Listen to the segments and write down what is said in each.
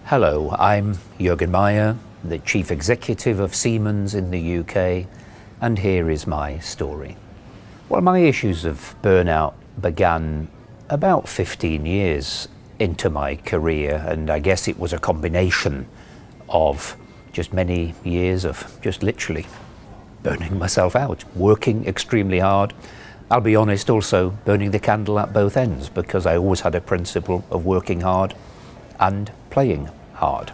Hello, I'm Juergen, the Chief Executive of Siemens in the UK, and here is my story. Well, my issues of burnout began about 15 years into my career, and I guess it was a combination of just many years of just literally burning myself out, working extremely hard. I'll be honest, also burning the candle at both ends, because I always had a principle of working hard and playing hard.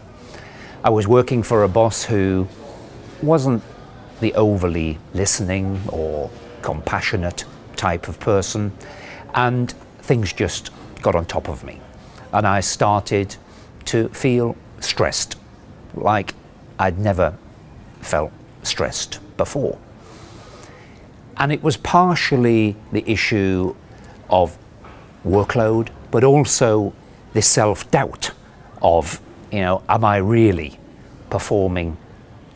I was working for a boss who wasn't the overly listening or compassionate type of person, and things just got on top of me. And I started to feel stressed, like I'd never felt stressed before. And it was partially the issue of workload, but also the self-doubt of, am I really performing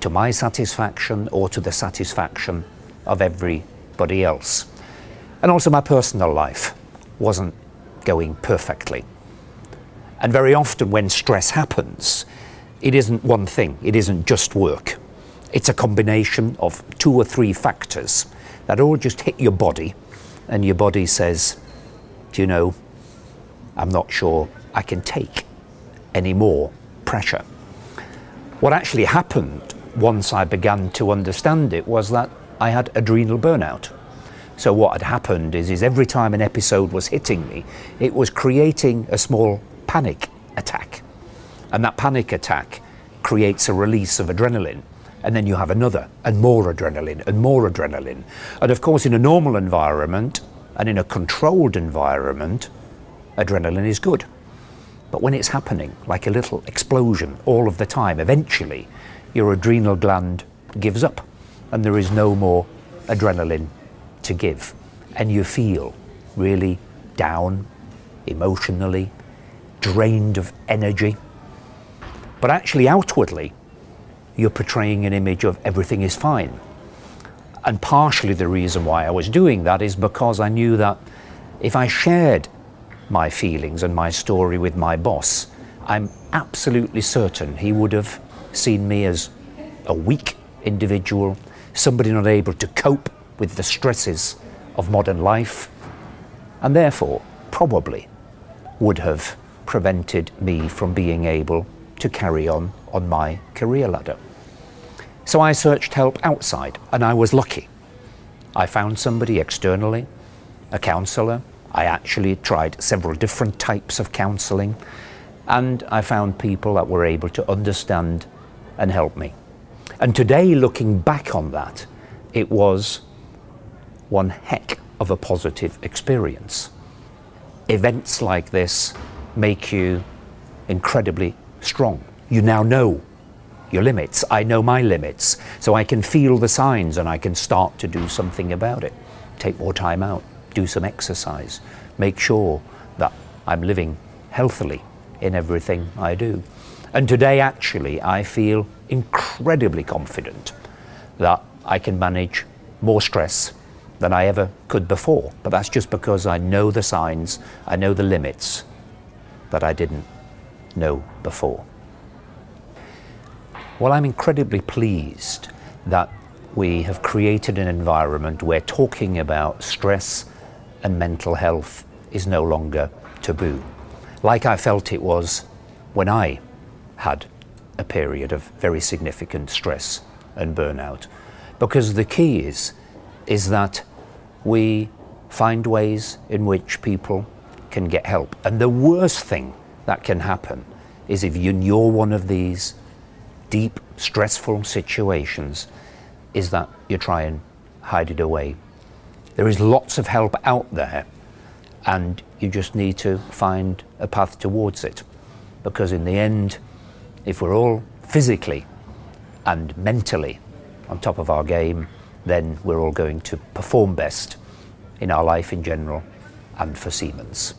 to my satisfaction or to the satisfaction of everybody else? And also my personal life wasn't going perfectly. And very often when stress happens, it isn't one thing, it isn't just work. It's a combination of 2 or 3 factors that all just hit your body, and your body says, I'm not sure I can take any more pressure. What actually happened once I began to understand it was that I had adrenal burnout. So what had happened is every time an episode was hitting me, it was creating a small panic attack. And that panic attack creates a release of adrenaline. And then you have another, and more adrenaline, and more adrenaline. And of course, in a normal environment, and in a controlled environment, adrenaline is good. But when it's happening, like a little explosion all of the time, eventually your adrenal gland gives up and there is no more adrenaline to give. And you feel really down, emotionally, drained of energy. But actually outwardly, you're portraying an image of everything is fine. And partially the reason why I was doing that is because I knew that if I shared my feelings and my story with my boss, I'm absolutely certain he would have seen me as a weak individual, somebody not able to cope with the stresses of modern life, and therefore probably would have prevented me from being able to carry on my career ladder. So I searched help outside, and I was lucky. I found somebody externally, a counsellor. I actually tried several different types of counselling, and I found people that were able to understand and help me. And today, looking back on that, it was one heck of a positive experience. Events like this make you incredibly strong. You now know your limits. I know my limits, so I can feel the signs and I can start to do something about it. Take more time out, do some exercise, make sure that I'm living healthily in everything I do. And today, actually, I feel incredibly confident that I can manage more stress than I ever could before. But that's just because I know the signs, I know the limits that I didn't know before. Well, I'm incredibly pleased that we have created an environment where talking about stress and mental health is no longer taboo, like I felt it was when I had a period of very significant stress and burnout. Because the key is that we find ways in which people can get help. And the worst thing that can happen is if you're one of these deep, stressful situations, is that you try and hide it away. There is lots of help out there, and you just need to find a path towards it. Because in the end, if we're all physically and mentally on top of our game, then we're all going to perform best in our life in general and for Siemens.